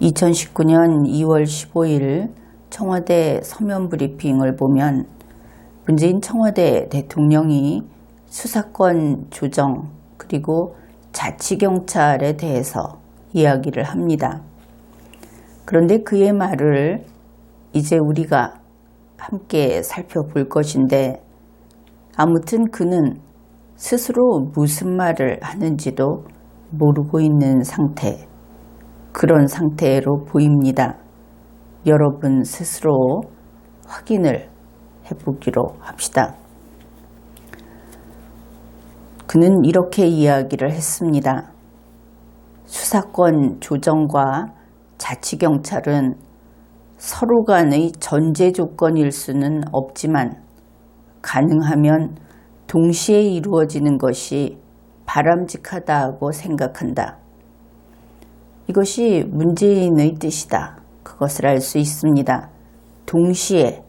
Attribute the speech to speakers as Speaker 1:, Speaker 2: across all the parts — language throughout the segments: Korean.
Speaker 1: 2019년 2월 15일 청와대 서면 브리핑을 보면 문재인 청와대 대통령이 수사권 조정 그리고 자치경찰에 대해서 이야기를 합니다. 그런데 그의 말을 이제 우리가 함께 살펴볼 것인데, 아무튼 그는 스스로 무슨 말을 하는지도 모르고 있는 상태, 그런 상태로 보입니다. 여러분 스스로 확인을 해보기로 합시다. 그는 이렇게 이야기를 했습니다. 수사권 조정과 자치경찰은 서로 간의 전제 조건일 수는 없지만 가능하면 동시에 이루어지는 것이 바람직하다고 생각한다. 이것이 문재인의 뜻이다. 그것을 알 수 있습니다. 동시에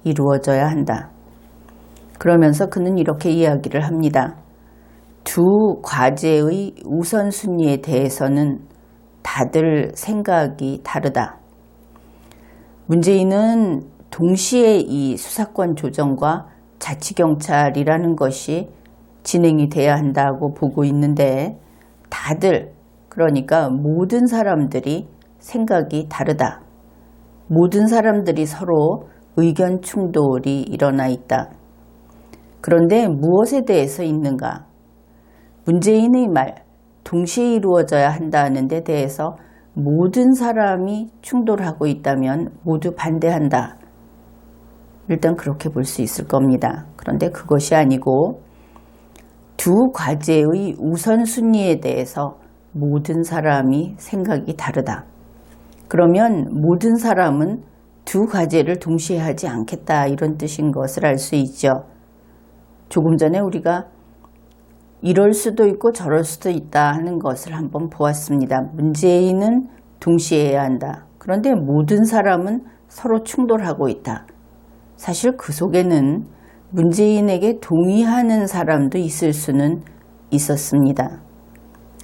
Speaker 1: 이루어져야 한다. 그러면서 그는 이렇게 이야기를 합니다. 두 과제의 우선순위에 대해서는 다들 생각이 다르다. 문재인은 동시에 이 수사권 조정과 자치경찰이라는 것이 진행이 돼야 한다고 보고 있는데, 다들, 그러니까 모든 사람들이 생각이 다르다. 모든 사람들이 서로 의견 충돌이 일어나 있다. 그런데 무엇에 대해서 있는가? 문재인의 말, 동시에 이루어져야 한다는 데 대해서 모든 사람이 충돌하고 있다면 모두 반대한다. 일단 그렇게 볼 수 있을 겁니다. 그런데 그것이 아니고 두 과제의 우선순위에 대해서 모든 사람이 생각이 다르다. 그러면 모든 사람은 두 과제를 동시에 하지 않겠다, 이런 뜻인 것을 알 수 있죠. 조금 전에 우리가 이럴 수도 있고 저럴 수도 있다 하는 것을 한번 보았습니다. 문재인은 동시에 해야 한다. 그런데 모든 사람은 서로 충돌하고 있다. 사실 그 속에는 문재인에게 동의하는 사람도 있을 수는 있었습니다.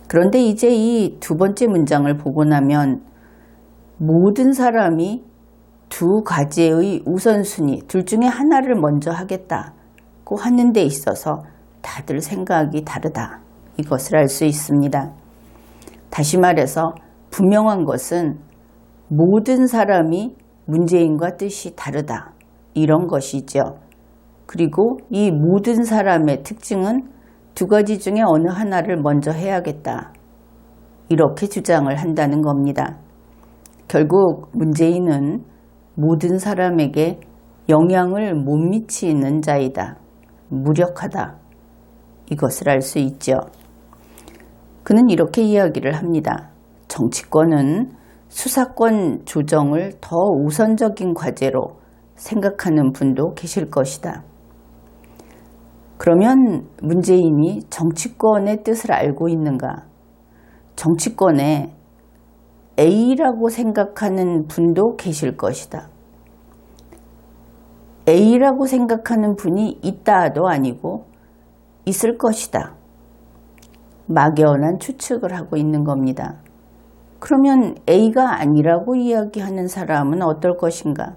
Speaker 1: 그런데 이제 이 두 번째 문장을 보고 나면 모든 사람이 두 과제의 우선순위, 둘 중에 하나를 먼저 하겠다고 하는 데 있어서 다들 생각이 다르다. 이것을 알 수 있습니다. 다시 말해서 분명한 것은 모든 사람이 문재인과 뜻이 다르다. 이런 것이죠. 그리고 이 모든 사람의 특징은 두 가지 중에 어느 하나를 먼저 해야겠다. 이렇게 주장을 한다는 겁니다. 결국 문재인은 모든 사람에게 영향을 못 미치는 자이다. 무력하다. 이것을 알 수 있죠. 그는 이렇게 이야기를 합니다. 정치권은 수사권 조정을 더 우선적인 과제로 생각하는 분도 계실 것이다. 그러면 문재인이 정치권의 뜻을 알고 있는가? 정치권에 A라고 생각하는 분도 계실 것이다. A라고 생각하는 분이 있다도 아니고 있을 것이다. 막연한 추측을 하고 있는 겁니다. 그러면 A가 아니라고 이야기하는 사람은 어떨 것인가?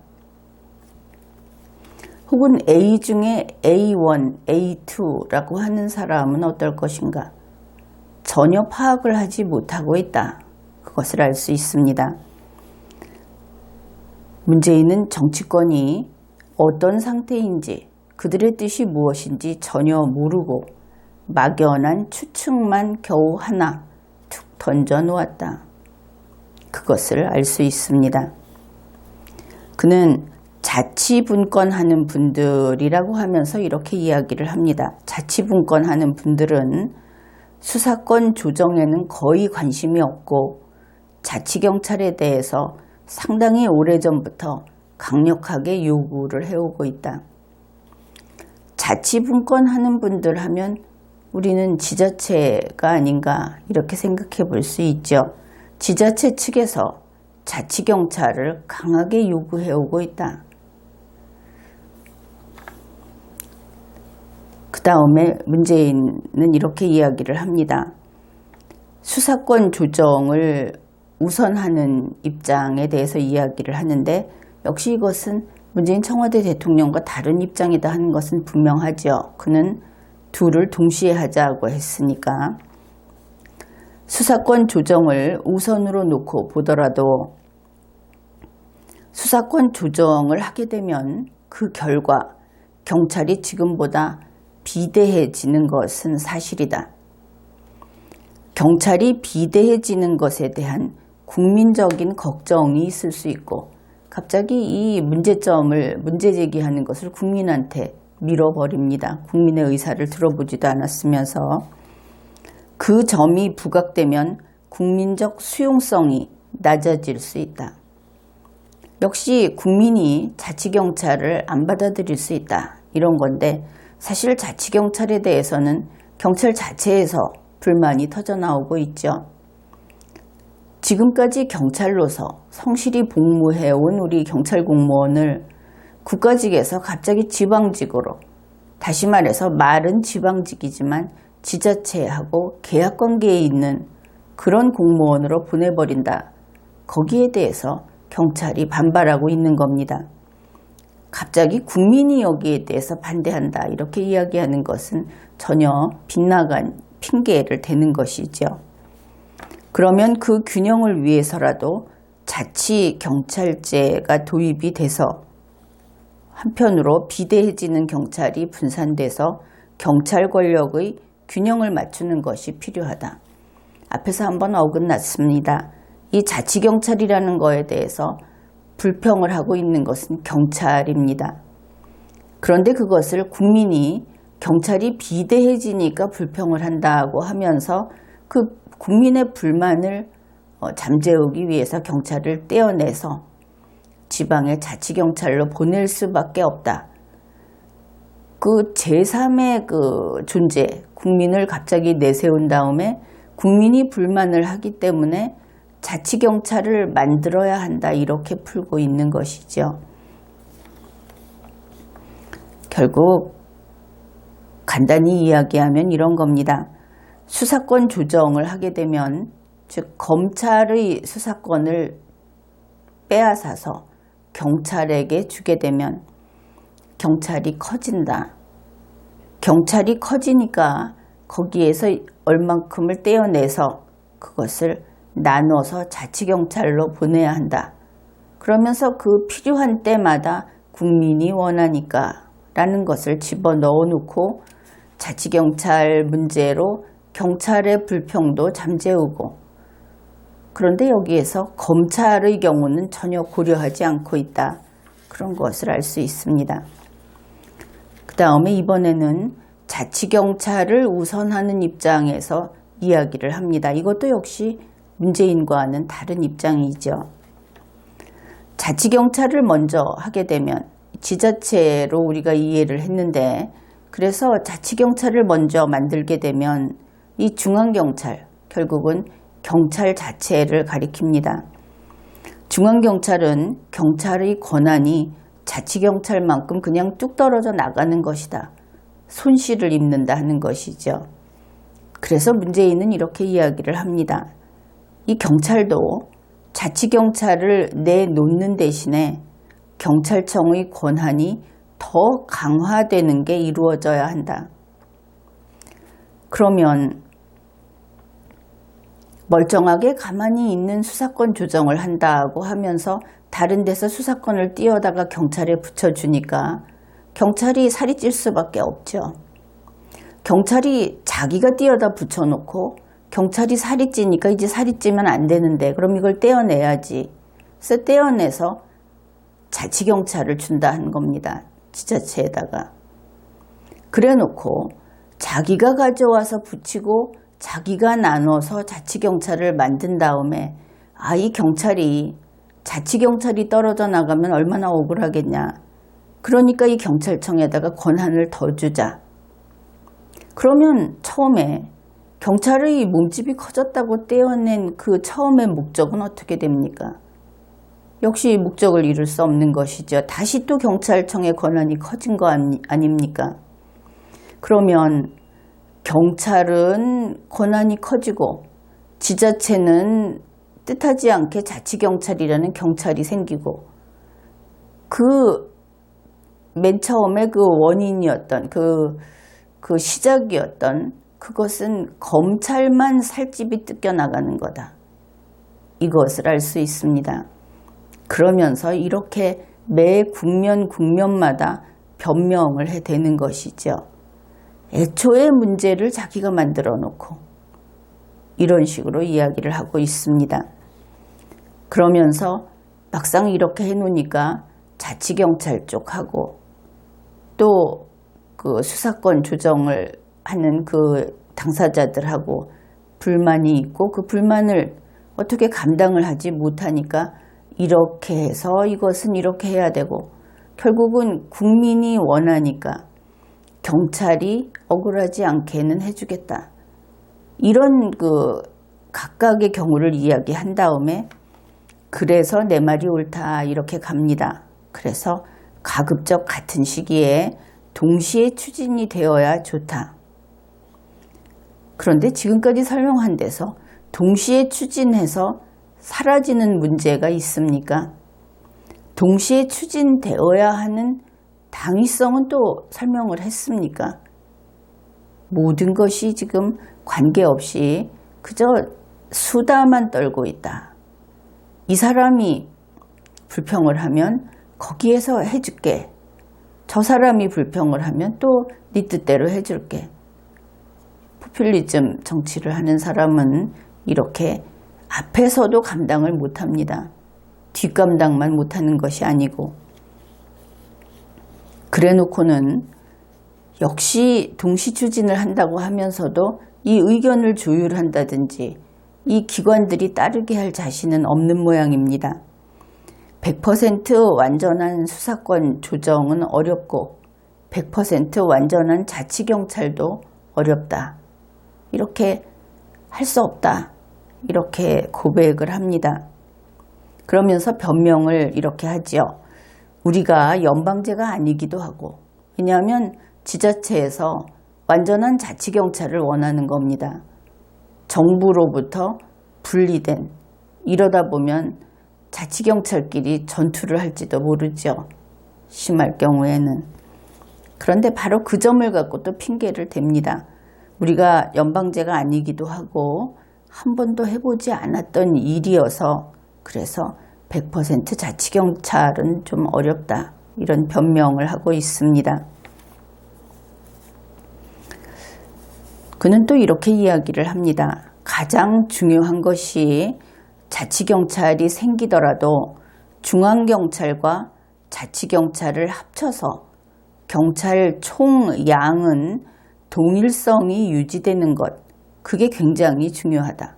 Speaker 1: 혹은 A 중에 A1, A2라고 하는 사람은 어떨 것인가? 전혀 파악을 하지 못하고 있다. 그것을 알 수 있습니다. 문재인은 정치권이 어떤 상태인지, 그들의 뜻이 무엇인지 전혀 모르고 막연한 추측만 겨우 하나 툭 던져 놓았다. 그것을 알 수 있습니다. 그는 자치분권하는 분들이라고 하면서 이렇게 이야기를 합니다. 자치분권하는 분들은 수사권 조정에는 거의 관심이 없고 자치경찰에 대해서 상당히 오래전부터 강력하게 요구를 해오고 있다. 자치분권하는 분들 하면 우리는 지자체가 아닌가 이렇게 생각해 볼 수 있죠. 지자체 측에서 자치경찰을 강하게 요구해오고 있다. 그 다음에 문재인은 이렇게 이야기를 합니다. 수사권 조정을 우선하는 입장에 대해서 이야기를 하는데 역시 이것은 문재인 청와대 대통령과 다른 입장이다 하는 것은 분명하죠. 그는 둘을 동시에 하자고 했으니까. 수사권 조정을 우선으로 놓고 보더라도 수사권 조정을 하게 되면 그 결과 경찰이 지금보다 비대해지는 것은 사실이다. 경찰이 비대해지는 것에 대한 국민적인 걱정이 있을 수 있고 갑자기 이 문제 제기하는 것을 국민한테 밀어버립니다. 국민의 의사를 들어보지도 않았으면서 그 점이 부각되면 국민적 수용성이 낮아질 수 있다. 역시 국민이 자치경찰을 안 받아들일 수 있다. 이런 건데 사실 자치경찰에 대해서는 경찰 자체에서 불만이 터져나오고 있죠. 지금까지 경찰로서 성실히 복무해온 우리 경찰 공무원을 국가직에서 갑자기 지방직으로, 다시 말해서 말은 지방직이지만 지자체하고 계약관계에 있는 그런 공무원으로 보내버린다. 거기에 대해서 경찰이 반발하고 있는 겁니다. 갑자기 국민이 여기에 대해서 반대한다 이렇게 이야기하는 것은 전혀 빗나간 핑계를 대는 것이죠. 그러면 그 균형을 위해서라도 자치경찰제가 도입이 돼서 한편으로 비대해지는 경찰이 분산돼서 경찰 권력의 균형을 맞추는 것이 필요하다. 앞에서 한번 어긋났습니다. 이 자치경찰이라는 거에 대해서 불평을 하고 있는 것은 경찰입니다. 그런데 그것을 국민이 경찰이 비대해지니까 불평을 한다고 하면서 그 국민의 불만을 잠재우기 위해서 경찰을 떼어내서 지방의 자치경찰로 보낼 수밖에 없다. 그 제3의 그 존재, 국민을 갑자기 내세운 다음에 국민이 불만을 하기 때문에 자치경찰을 만들어야 한다 이렇게 풀고 있는 것이죠. 결국 간단히 이야기하면 이런 겁니다. 수사권 조정을 하게 되면 즉 검찰의 수사권을 빼앗아서 경찰에게 주게 되면 경찰이 커진다. 경찰이 커지니까 거기에서 얼만큼을 떼어내서 그것을 나눠서 자치경찰로 보내야 한다. 그러면서 그 필요한 때마다 국민이 원하니까 라는 것을 집어넣어 놓고 자치경찰 문제로 경찰의 불평도 잠재우고, 그런데 여기에서 검찰의 경우는 전혀 고려하지 않고 있다. 그런 것을 알 수 있습니다. 그 다음에 이번에는 자치경찰을 우선하는 입장에서 이야기를 합니다. 이것도 역시 문재인과는 다른 입장이죠. 자치경찰을 먼저 하게 되면 지자체로 우리가 이해를 했는데, 그래서 자치경찰을 먼저 만들게 되면 이 중앙경찰, 결국은 경찰 자체를 가리킵니다. 중앙경찰은 경찰의 권한이 자치경찰만큼 그냥 뚝 떨어져 나가는 것이다. 손실을 입는다 하는 것이죠. 그래서 문재인은 이렇게 이야기를 합니다. 이 경찰도 자치경찰을 내놓는 대신에 경찰청의 권한이 더 강화되는 게 이루어져야 한다. 그러면 멀쩡하게 가만히 있는 수사권 조정을 한다고 하면서 다른 데서 수사권을 띄어다가 경찰에 붙여주니까 경찰이 살이 찔 수밖에 없죠. 경찰이 자기가 띄어다 붙여놓고 경찰이 살이 찌니까 이제 살이 찌면 안 되는데 그럼 이걸 떼어내야지. 그래서 떼어내서 자치경찰을 준다 하는 겁니다. 지자체에다가. 그래놓고 자기가 가져와서 붙이고 자기가 나눠서 자치경찰을 만든 다음에 이 경찰이 자치경찰이 떨어져 나가면 얼마나 억울하겠냐. 그러니까 이 경찰청에다가 권한을 더 주자. 그러면 처음에 경찰의 몸집이 커졌다고 떼어낸 그 처음의 목적은 어떻게 됩니까? 역시 목적을 이룰 수 없는 것이죠. 다시 또 경찰청의 권한이 커진 거 아닙니까? 그러면 경찰은 권한이 커지고 지자체는 뜻하지 않게 자치경찰이라는 경찰이 생기고 그 맨 처음에 그 원인이었던 그 시작이었던 그것은 검찰만 살집이 뜯겨나가는 거다. 이것을 알 수 있습니다. 그러면서 이렇게 매 국면마다 변명을 해대는 것이죠. 애초에 문제를 자기가 만들어 놓고 이런 식으로 이야기를 하고 있습니다. 그러면서 막상 이렇게 해놓으니까 자치경찰 쪽하고 또 그 수사권 조정을 하는 그 당사자들하고 불만이 있고 그 불만을 어떻게 감당을 하지 못하니까 이렇게 해서 이것은 이렇게 해야 되고 결국은 국민이 원하니까 경찰이 억울하지 않게는 해주겠다. 이런 그 각각의 경우를 이야기한 다음에 그래서 내 말이 옳다 이렇게 갑니다. 그래서 가급적 같은 시기에 동시에 추진이 되어야 좋다. 그런데 지금까지 설명한 데서 동시에 추진해서 사라지는 문제가 있습니까? 동시에 추진되어야 하는 당위성은 또 설명을 했습니까? 모든 것이 지금 관계없이 그저 수다만 떨고 있다. 이 사람이 불평을 하면 거기에서 해줄게. 저 사람이 불평을 하면 또 네 뜻대로 해줄게. 포퓰리즘 정치를 하는 사람은 이렇게 앞에서도 감당을 못합니다. 뒷감당만 못하는 것이 아니고 그래놓고는 역시 동시 추진을 한다고 하면서도 이 의견을 조율한다든지 이 기관들이 따르게 할 자신은 없는 모양입니다. 100% 완전한 수사권 조정은 어렵고 100% 완전한 자치경찰도 어렵다. 이렇게 할 수 없다. 이렇게 고백을 합니다. 그러면서 변명을 이렇게 하지요. 우리가 연방제가 아니기도 하고 왜냐하면 지자체에서 완전한 자치경찰을 원하는 겁니다. 정부로부터 분리된 이러다 보면 자치경찰끼리 전투를 할지도 모르죠. 심할 경우에는. 그런데 바로 그 점을 갖고 또 핑계를 댑니다. 우리가 연방제가 아니기도 하고 한 번도 해보지 않았던 일이어서 그래서 100% 자치경찰은 좀 어렵다. 이런 변명을 하고 있습니다. 그는 또 이렇게 이야기를 합니다. 가장 중요한 것이 자치경찰이 생기더라도 중앙경찰과 자치경찰을 합쳐서 경찰 총량은 동일성이 유지되는 것, 그게 굉장히 중요하다.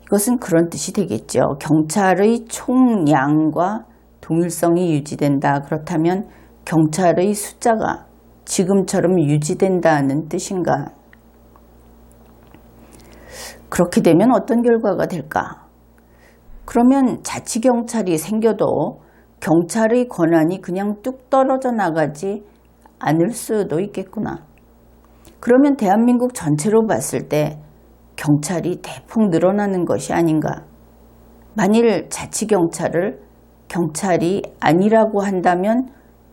Speaker 1: 이것은 그런 뜻이 되겠죠. 경찰의 총량과 동일성이 유지된다. 그렇다면 경찰의 숫자가 지금처럼 유지된다는 뜻인가? 그렇게 되면 어떤 결과가 될까? 그러면 자치경찰이 생겨도 경찰의 권한이 그냥 뚝 떨어져 나가지 않을 수도 있겠구나. 그러면 대한민국 전체로 봤을 때 경찰이 대폭 늘어나는 것이 아닌가? 만일 자치경찰을 경찰이 아니라고 한다면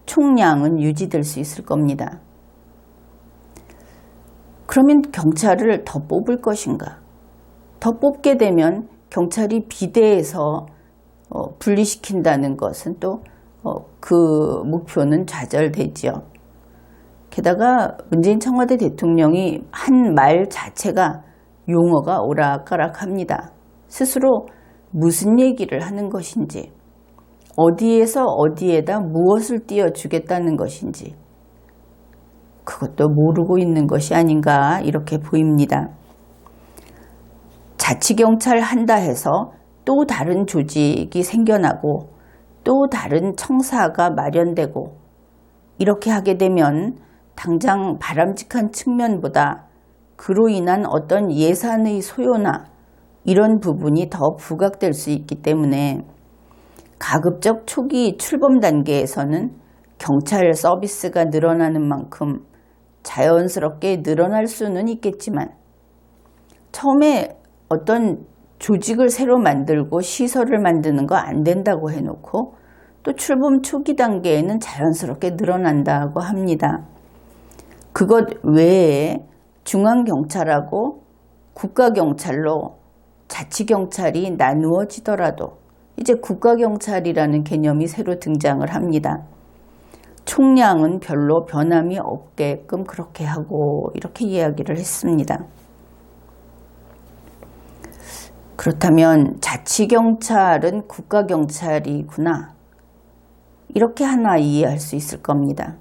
Speaker 1: 총량은 유지될 수 있을 겁니다. 그러면 경찰을 더 뽑을 것인가? 더 뽑게 되면 경찰이 비대해서 분리시킨다는 것은 또 그 목표는 좌절되지요. 게다가 문재인 청와대 대통령이 한 말 자체가 용어가 오락가락합니다. 스스로 무슨 얘기를 하는 것인지, 어디에서 어디에다 무엇을 띄워주겠다는 것인지 그것도 모르고 있는 것이 아닌가 이렇게 보입니다. 자치경찰 한다 해서 또 다른 조직이 생겨나고 또 다른 청사가 마련되고 이렇게 하게 되면 당장 바람직한 측면보다 그로 인한 어떤 예산의 소요나 이런 부분이 더 부각될 수 있기 때문에 가급적 초기 출범 단계에서는 경찰 서비스가 늘어나는 만큼 자연스럽게 늘어날 수는 있겠지만 처음에 어떤 조직을 새로 만들고 시설을 만드는 거 안 된다고 해놓고 또 출범 초기 단계에는 자연스럽게 늘어난다고 합니다. 그것 외에 중앙경찰하고 국가경찰로 자치경찰이 나누어지더라도 이제 국가경찰이라는 개념이 새로 등장을 합니다. 총량은 별로 변함이 없게끔 그렇게 하고 이렇게 이야기를 했습니다. 그렇다면 자치경찰은 국가경찰이구나. 이렇게 하나 이해할 수 있을 겁니다.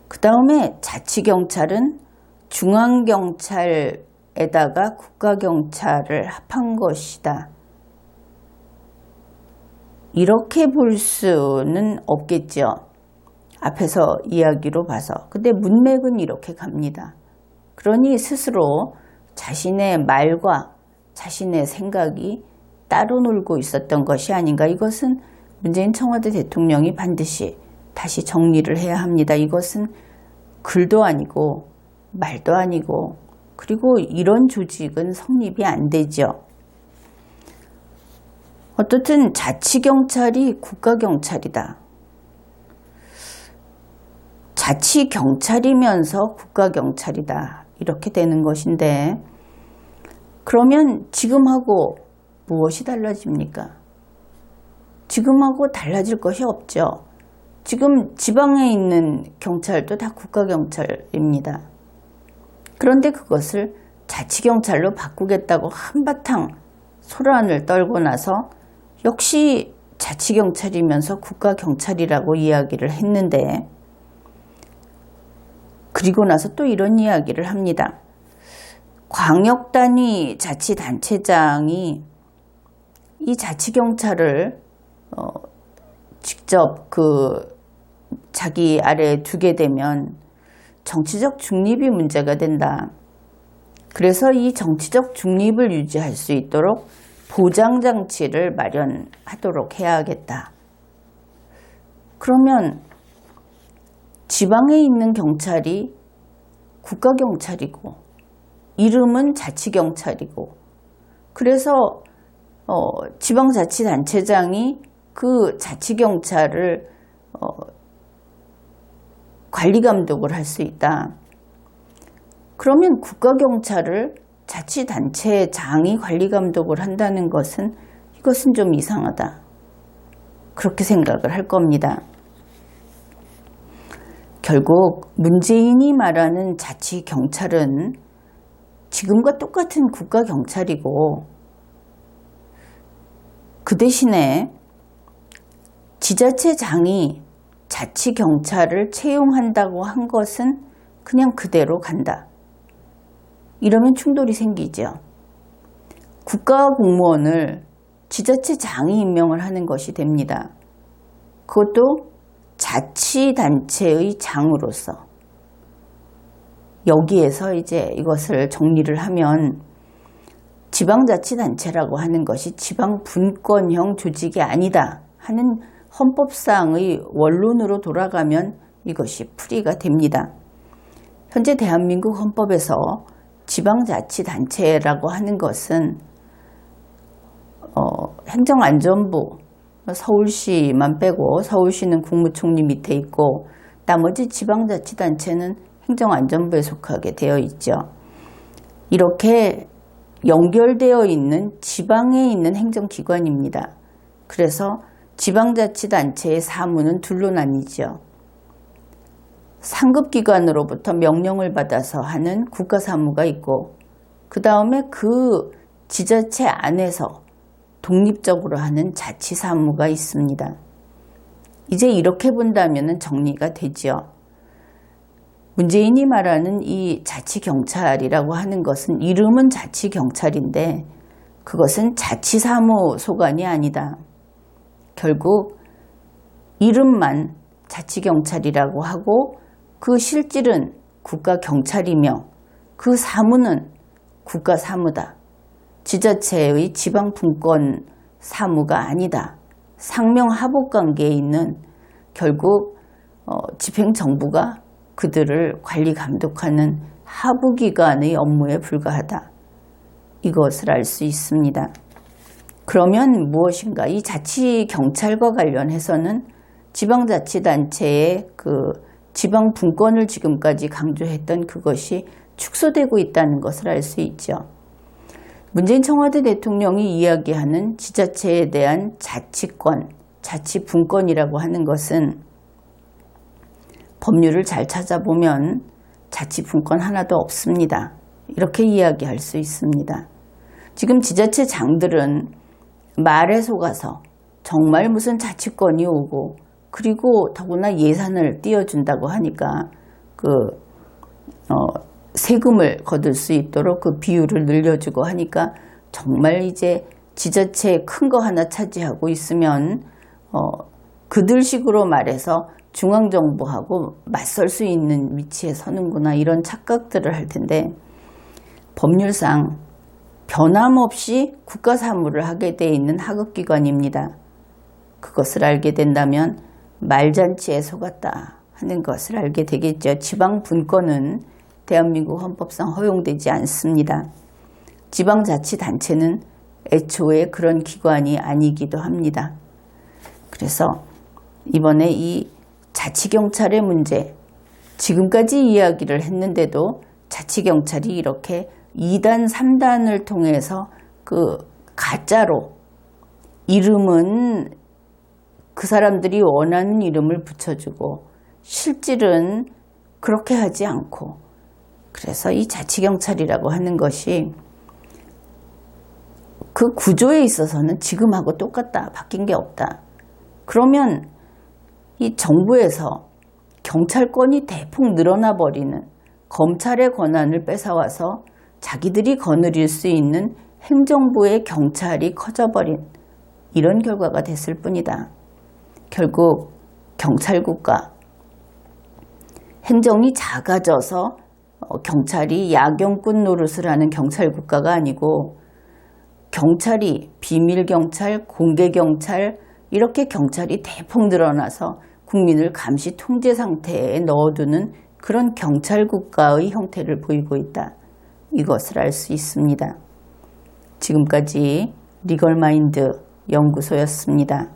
Speaker 1: 그 다음에 자치경찰은 중앙경찰에다가 국가경찰을 합한 것이다. 이렇게 볼 수는 없겠죠. 앞에서 이야기로 봐서. 근데 문맥은 이렇게 갑니다. 그러니 스스로 자신의 말과 자신의 생각이 따로 놀고 있었던 것이 아닌가. 이것은 문재인 청와대 대통령이 반드시 다시 정리를 해야 합니다. 이것은 글도 아니고 말도 아니고 그리고 이런 조직은 성립이 안 되죠. 어떻든 자치경찰이 국가경찰이다. 자치경찰이면서 국가경찰이다. 이렇게 되는 것인데 그러면 지금하고 무엇이 달라집니까? 지금하고 달라질 것이 없죠. 지금 지방에 있는 경찰도 다 국가경찰입니다. 그런데 그것을 자치경찰로 바꾸겠다고 한바탕 소란을 떨고 나서 역시 자치경찰이면서 국가경찰이라고 이야기를 했는데 그리고 나서 또 이런 이야기를 합니다. 광역단위 자치단체장이 이 자치경찰을 직접 자기 아래에 두게 되면 정치적 중립이 문제가 된다. 그래서 이 정치적 중립을 유지할 수 있도록 보장장치를 마련하도록 해야겠다. 그러면 지방에 있는 경찰이 국가경찰이고 이름은 자치경찰이고 그래서 지방자치단체장이 그 자치경찰을 관리감독을 할 수 있다. 그러면 국가경찰을 자치단체장이 관리감독을 한다는 것은 이것은 좀 이상하다. 그렇게 생각을 할 겁니다. 결국 문재인이 말하는 자치경찰은 지금과 똑같은 국가경찰이고 그 대신에 지자체장이 자치경찰을 채용한다고 한 것은 그냥 그대로 간다. 이러면 충돌이 생기죠. 국가공무원을 지자체장이 임명을 하는 것이 됩니다. 그것도 자치단체의 장으로서. 여기에서 이제 이것을 정리를 하면 지방자치단체라고 하는 것이 지방분권형 조직이 아니다 하는 헌법상의 원론으로 돌아가면 이것이 풀이가 됩니다. 현재 대한민국 헌법에서 지방자치단체라고 하는 것은 행정안전부, 서울시만 빼고 서울시는 국무총리 밑에 있고 나머지 지방자치단체는 행정안전부에 속하게 되어 있죠. 이렇게 연결되어 있는 지방에 있는 행정기관입니다. 그래서 지방자치단체의 사무는 둘로 나뉘죠. 상급기관으로부터 명령을 받아서 하는 국가사무가 있고 그 다음에 그 지자체 안에서 독립적으로 하는 자치사무가 있습니다. 이제 이렇게 본다면 정리가 되죠. 문재인이 말하는 이 자치경찰이라고 하는 것은 이름은 자치경찰인데 그것은 자치사무 소관이 아니다. 결국 이름만 자치경찰이라고 하고 그 실질은 국가경찰이며 그 사무는 국가사무다. 지자체의 지방분권 사무가 아니다. 상명하복관계에 있는 결국 집행정부가 그들을 관리 감독하는 하부기관의 업무에 불과하다. 이것을 알 수 있습니다. 그러면 무엇인가? 이 자치경찰과 관련해서는 지방자치단체의 그 지방분권을 지금까지 강조했던 그것이 축소되고 있다는 것을 알 수 있죠. 문재인 청와대 대통령이 이야기하는 지자체에 대한 자치권, 자치분권이라고 하는 것은 법률을 잘 찾아보면 자치분권 하나도 없습니다. 이렇게 이야기할 수 있습니다. 지금 지자체장들은 말에 속아서 정말 무슨 자치권이 오고 그리고 더구나 예산을 띄워준다고 하니까 세금을 거둘 수 있도록 그 비율을 늘려주고 하니까 정말 이제 지자체 큰 거 하나 차지하고 있으면 그들식으로 말해서 중앙정부하고 맞설 수 있는 위치에 서는구나 이런 착각들을 할 텐데 법률상 변함없이 국가 사무를 하게 돼 있는 하급기관입니다. 그것을 알게 된다면 말잔치에 속았다 하는 것을 알게 되겠죠. 지방분권은 대한민국 헌법상 허용되지 않습니다. 지방자치단체는 애초에 그런 기관이 아니기도 합니다. 그래서 이번에 이 자치경찰의 문제, 지금까지 이야기를 했는데도 자치경찰이 이렇게 2단, 3단을 통해서 그 가짜로 이름은 그 사람들이 원하는 이름을 붙여주고 실질은 그렇게 하지 않고 그래서 이 자치경찰이라고 하는 것이 그 구조에 있어서는 지금하고 똑같다. 바뀐 게 없다. 그러면 이 정부에서 경찰권이 대폭 늘어나 버리는 검찰의 권한을 뺏어와서 자기들이 거느릴 수 있는 행정부의 경찰이 커져버린 이런 결과가 됐을 뿐이다. 결국 경찰국가, 행정이 작아져서 경찰이 야경꾼 노릇을 하는 경찰국가가 아니고 경찰이 비밀경찰, 공개경찰 이렇게 경찰이 대폭 늘어나서 국민을 감시 통제 상태에 넣어두는 그런 경찰국가의 형태를 보이고 있다. 이것을 알 수 있습니다. 지금까지 리걸마인드 연구소였습니다.